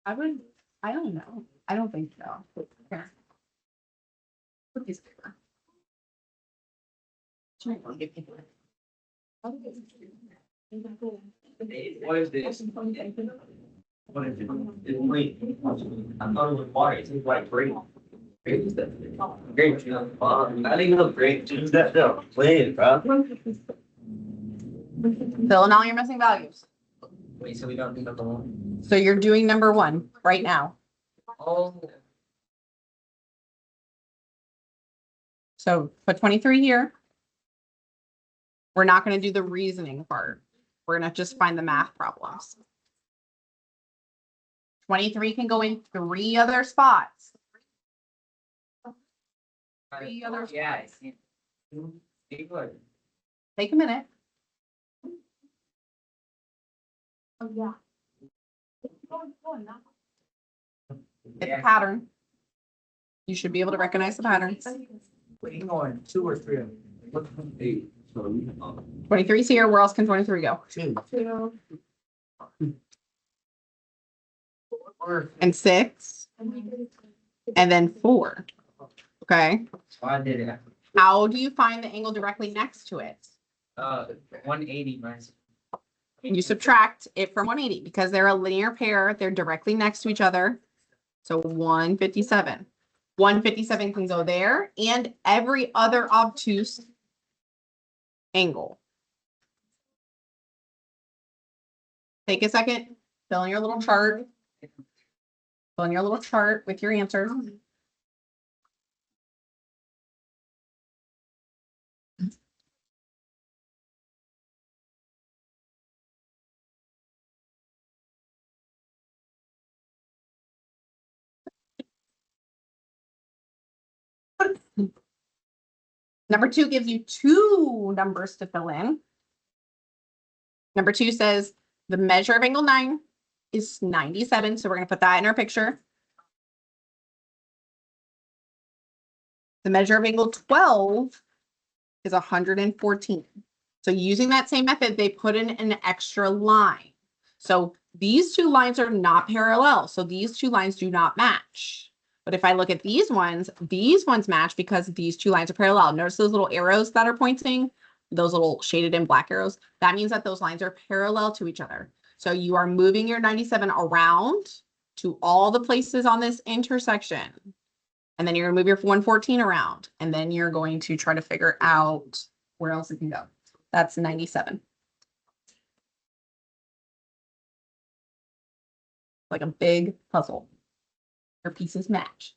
I would, I don't know. I don't think so. Here. Put these paper. What is this? What is it? It's green. I thought it was water. It's like green. Grape is that? Grape juice. I didn't even know grape juice that though. Wait, bro. Fill in all your missing values. Wait, so we don't do number one? So you're doing number one right now. Oh. So put 23 here. We're not going to do the reasoning part. We're going to just find the math problems. 23 can go in 3 other spots. 3 other spots. Yeah, I see. Good. Take a minute. Oh, yeah. It's a pattern. You should be able to recognize the patterns. Wait, you going 2 or 3? What's 8? So 23 is here. Where else can 23 go? 2. And 6. And then 4. Okay. I did it. How do you find the angle directly next to it? 180 minus. You subtract it from 180 because they're a linear pair. They're directly next to each other. So 157. 157 can go there and every other obtuse angle. Take a second, fill in your little chart. Fill in your little chart with your answers. Number 2 gives you 2 numbers to fill in. Number 2 says the measure of angle 9 is 97. So we're going to put that in our picture. The measure of angle 12 is 114. So using that same method, they put in an extra line. So these 2 lines are not parallel. So these 2 lines do not match. But if I look at these ones match because these 2 lines are parallel. Notice those little arrows that are pointing, those little shaded in black arrows. That means that those lines are parallel to each other. So you are moving your 97 around to all the places on this intersection. And then you're going to move your 114 around. And then you're going to try to figure out where else it can go. That's 97. Like a big puzzle. Your pieces match.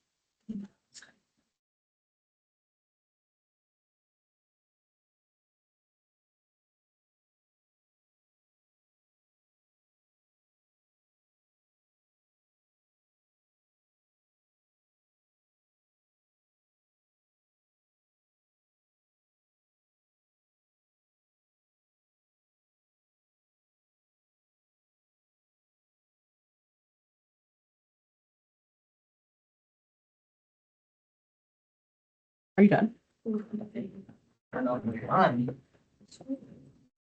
Are you done?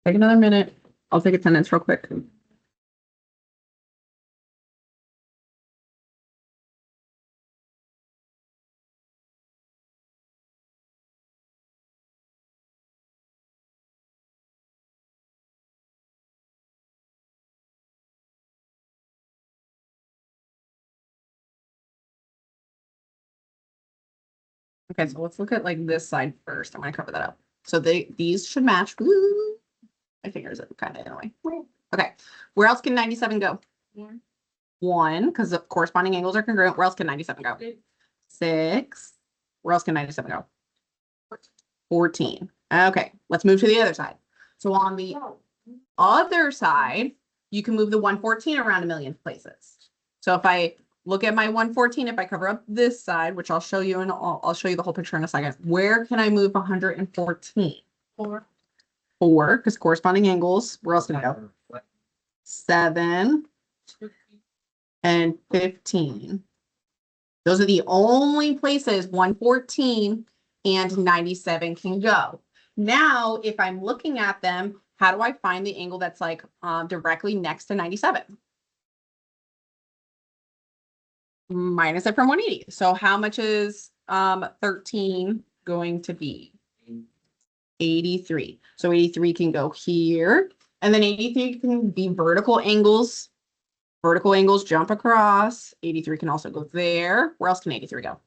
Take another minute. I'll take attendance real quick. Okay, so let's look at like this side first. I'm gonna cover that up. So these should match. Woo! My fingers are kind of in the way. Okay, where else can 97 go? 1, because the corresponding angles are congruent. Where else can 97 go? 6. Where else can 97 go? 14. Okay, let's move to the other side. So on the other side, you can move the 114 around a million places. So if I look at my 114, if I cover up this side, which I'll show you, and I'll show you the whole picture in a second. Where can I move 114? 4, because corresponding angles. Where else can I go? 7 and 15. Those are the only places 114 and 97 can go. Now, if I'm looking at them, how do I find the angle that's like directly next to 97? minus it from 180. So how much is 13 going to be? 83. So 83 can go here. And then 83 can be vertical angles. Vertical angles jump across. 83 can also go there. Where else can 83 go?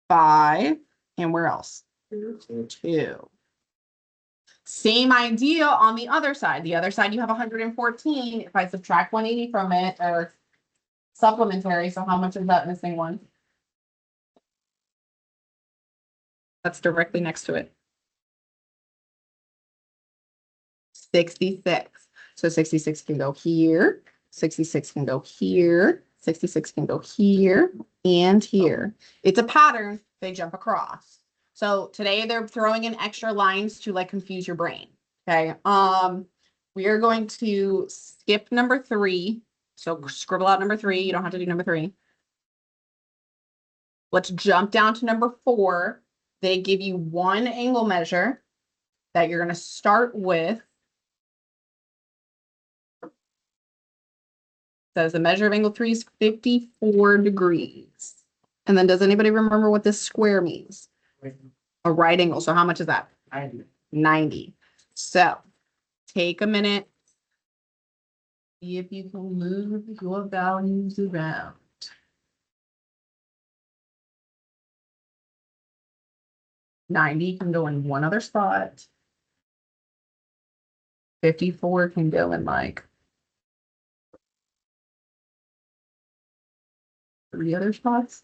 5. And where else? 2. Same idea on the other side. The other side, you have 114. If I subtract 180 from it, or supplementary, so how much is that missing one? That's directly next to it. 66. So 66 can go here. 66 can go here. 66 can go here and here. It's a pattern. They jump across. So today they're throwing in extra lines to like confuse your brain. Okay. We are going to skip number 3. So scribble out number 3. You don't have to do number 3. Let's jump down to number 4. They give you one angle measure that you're going to start with. Says the measure of angle 3 is 54 degrees. And then does anybody remember what this square means? A right angle. So how much is that? 90. So take a minute. See if you can move your values around. $90 can go in one other spot. 54 can go in like 3 other spots.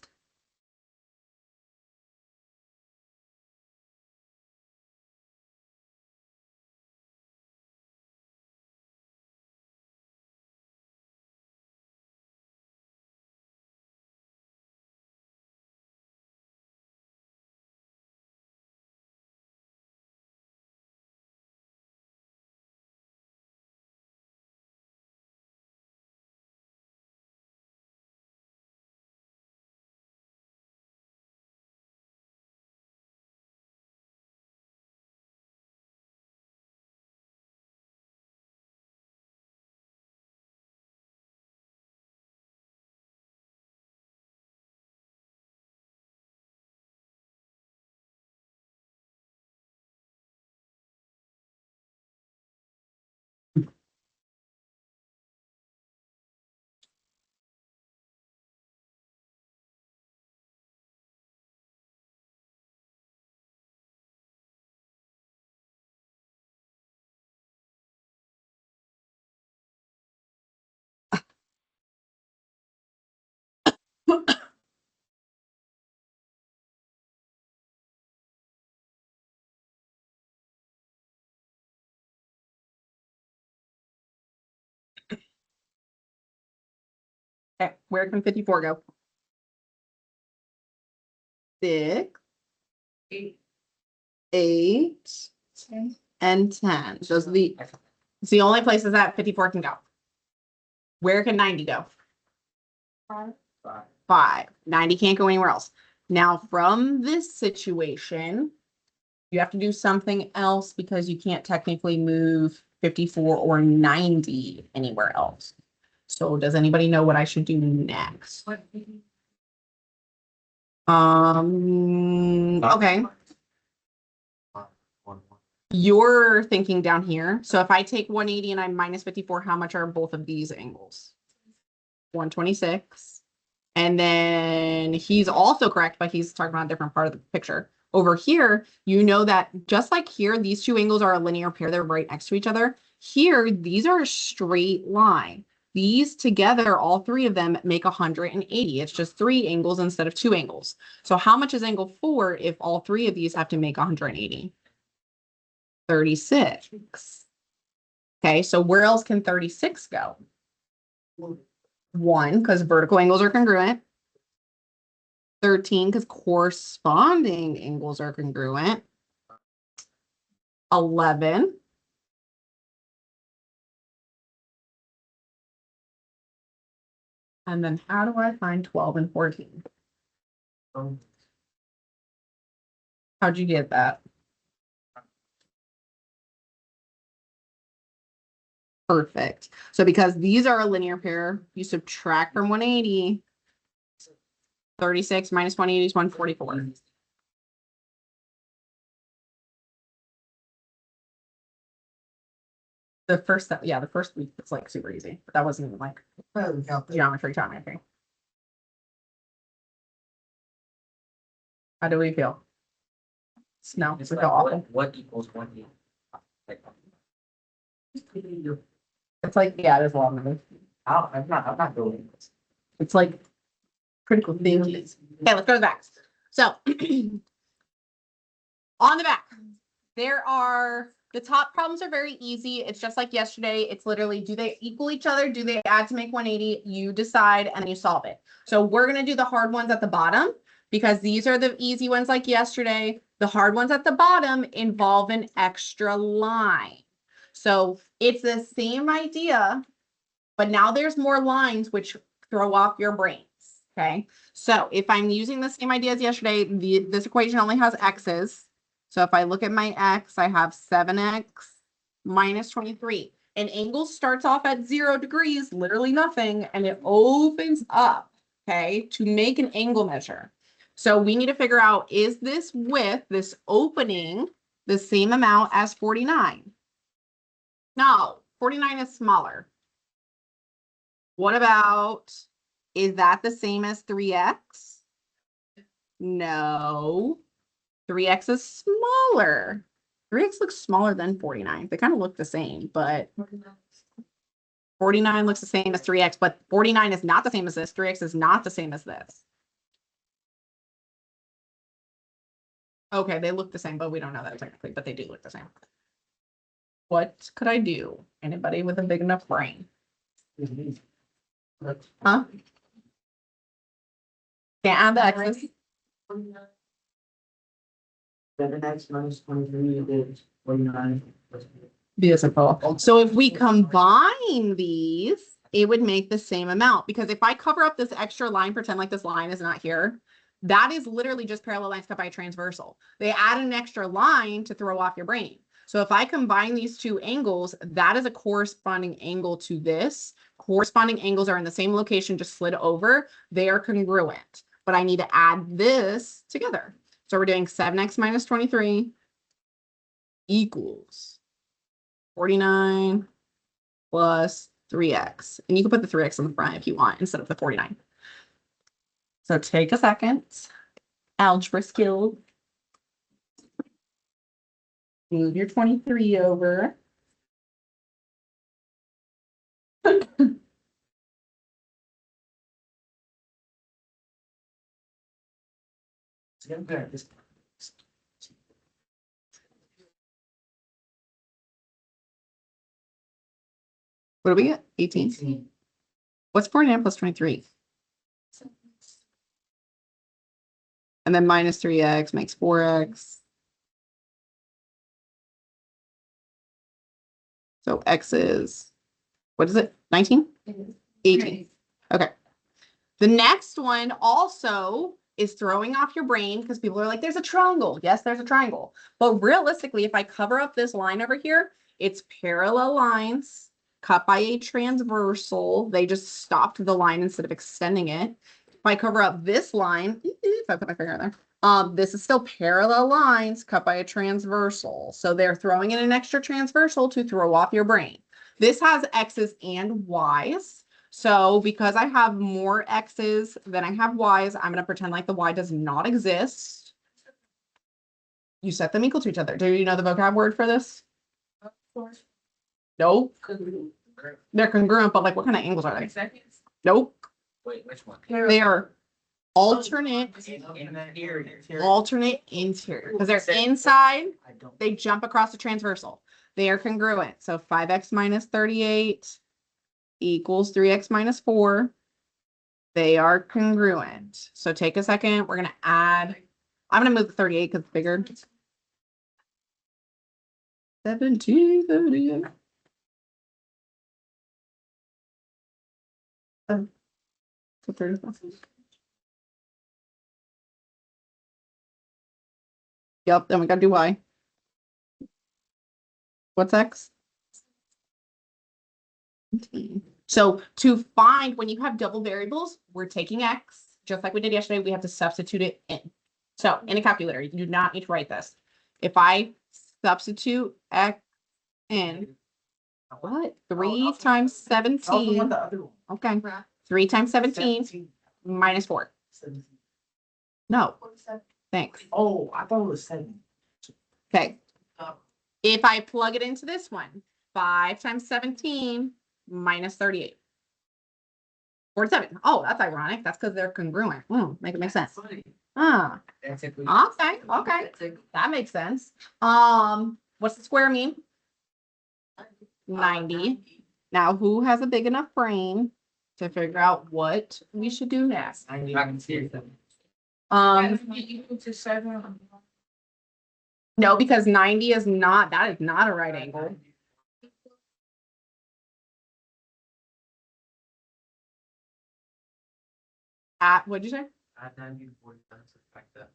Okay, where can 54 go? 6, 8, and 10. Those are it's the only places that 54 can go. Where can 90 go? 5. 90 can't go anywhere else. Now, from this situation, you have to do something else because you can't technically move 54 or 90 anywhere else. So does anybody know what I should do next? Okay. You're thinking down here. So if I take 180 and I minus 54, how much are both of these angles? 126. And then he's also correct, but he's talking about a different part of the picture. Over here, you know that just like here, these two angles are a linear pair. They're right next to each other. Here, these are a straight line. These together, all 3 of them make 180. It's just 3 angles instead of 2 angles. So how much is angle 4 if all 3 of these have to make 180? 36. Okay, so where else can 36 go? 1, because vertical angles are congruent. 13, because corresponding angles are congruent. 11. And then how do I find 12 and 14? How'd you get that? Perfect. So because these are a linear pair, you subtract from 180. 36 minus 180 is 144. The first step, yeah, the first week it's like super easy, but that wasn't even like geometry. How do we feel? No, we It's feel like awful. what equals 180? Like, It's like, yeah, there's a lot of numbers. I'm not doing this. It's like critical thinking. Okay, let's go to the back. So on the back, there are the top problems are very easy. It's just like yesterday. It's literally, do they equal each other? Do they add to make 180? You decide and then you solve it. So we're going to do the hard ones at the bottom because these are the easy ones like yesterday. The hard ones at the bottom involve an extra line. So it's the same idea, but now there's more lines which throw off your brains. Okay. So if I'm using the same idea as yesterday, this equation only has x's. So if I look at my x, I have 7x minus 23. An angle starts off at 0 degrees, literally nothing, and it opens up, okay, to make an angle measure. So we need to figure out, is this width, this opening, the same amount as 49? No, 49 is smaller. What about, is that the same as 3x? No. 3x is smaller. 3x looks smaller than 49. They kind of look the same, but 49 looks the same as 3x, but 49 is not the same as this. 3x is not the same as this. Okay, they look the same, but we don't know that technically, but they do look the same. What could I do? Anybody with a big enough brain? Huh? Can't add the x's. 7x minus 23 is 49. Beautiful. So if we combine these, it would make the same amount, because if I cover up this extra line, pretend like this line is not here, that is literally just parallel lines cut by a transversal. They add an extra line to throw off your brain. So if I combine these two angles, that is a corresponding angle to this. Corresponding angles are in the same location, just slid over. They are congruent, but I need to add this together. So we're doing 7x minus 23 equals 49 plus 3x. And you can put the 3x in the front if you want instead of the 49. So take a second. Algebra skill. Move your 23 over. What do we get? 18. What's 49 plus 23? And then minus 3x makes 4x. So x is, what is it? 19? 18. Okay. The next one also is throwing off your brain because people are like, there's a triangle. Yes, there's a triangle. But realistically, if I cover up this line over here, it's parallel lines cut by a transversal. They just stopped the line instead of extending it. If I cover up this line, if I put my finger in there, this is still parallel lines cut by a transversal. So they're throwing in an extra transversal to throw off your brain. This has X's and Y's. So because I have more X's than I have Y's, I'm going to pretend like the Y does not exist. You set them equal to each other. Do you know the vocab word for this? Nope. They're congruent, but like what kind of angles are they? Nope. Wait, which one? They are alternate Alternate interior because they're inside. They jump across the transversal. They are congruent. So 5x minus 38 equals 3x minus 4. They are congruent. So take a second. We're going to add. I'm going to move the 38 because it's bigger. 17, 38. So 34. Yep, then we got to do Y. What's X? So to find when you have double variables, we're taking x, just like we did yesterday, we have to substitute it in. So in a calculator, you do not need to write this. If I substitute x in, what? 3 times 17. Okay. 3 times 17 minus 4. No, thanks. Oh, I thought it was 7. Okay. If I plug it into this one, 5 times 17 minus 38. 47. Oh, that's ironic. That's because they're congruent. Make it make sense. Ah, okay, that makes sense. What's the square mean? 90. Now, who has a big enough brain to figure out what we should do next? I can see it. Equal to 7. No, because 90 is not, that is not a right angle. What'd you say? Add 90 to 40 times like that.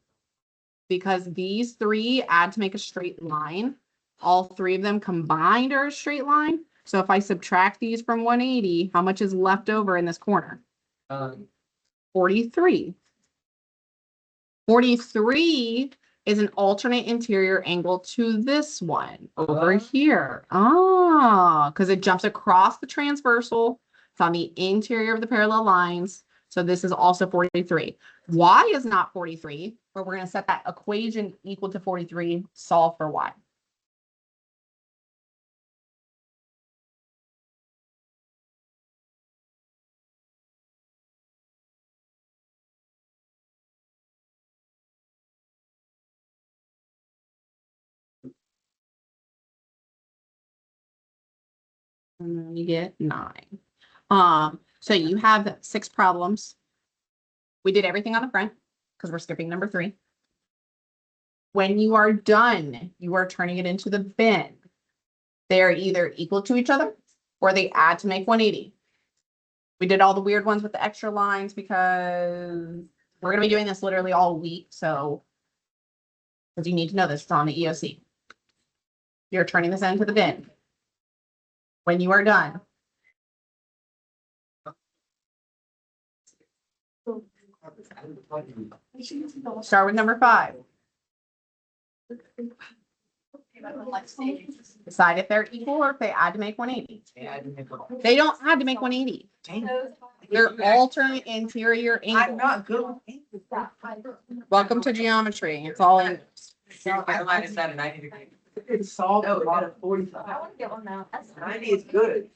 Because these three add to make a straight line. All three of them combined are a straight line. So if I subtract these from 180, how much is left over in this corner? 43. 43 is an alternate interior angle to this one over here. Because it jumps across the transversal. It's on the interior of the parallel lines. So this is also 43. Y is not 43, but we're going to set that equation equal to 43, solve for Y. And then you get 9. So you have 6 problems. We did everything on the front because we're skipping number 3. When you are done, you are turning it into the bin. They're either equal to each other or they add to make 180. We did all the weird ones with the extra lines because we're going to be doing this literally all week. So, because you need to know this, it's on the EOC. You're turning this into the bin. When you are done, start with number 5. Decide if they're equal or if they add to make 180. They don't add to make 180. They're alternate interior angles. I'm not good. Welcome to geometry. It's all in. I line is at a 90 degree. It's solved. No, we got a 45. I want to get one now. 90 is good.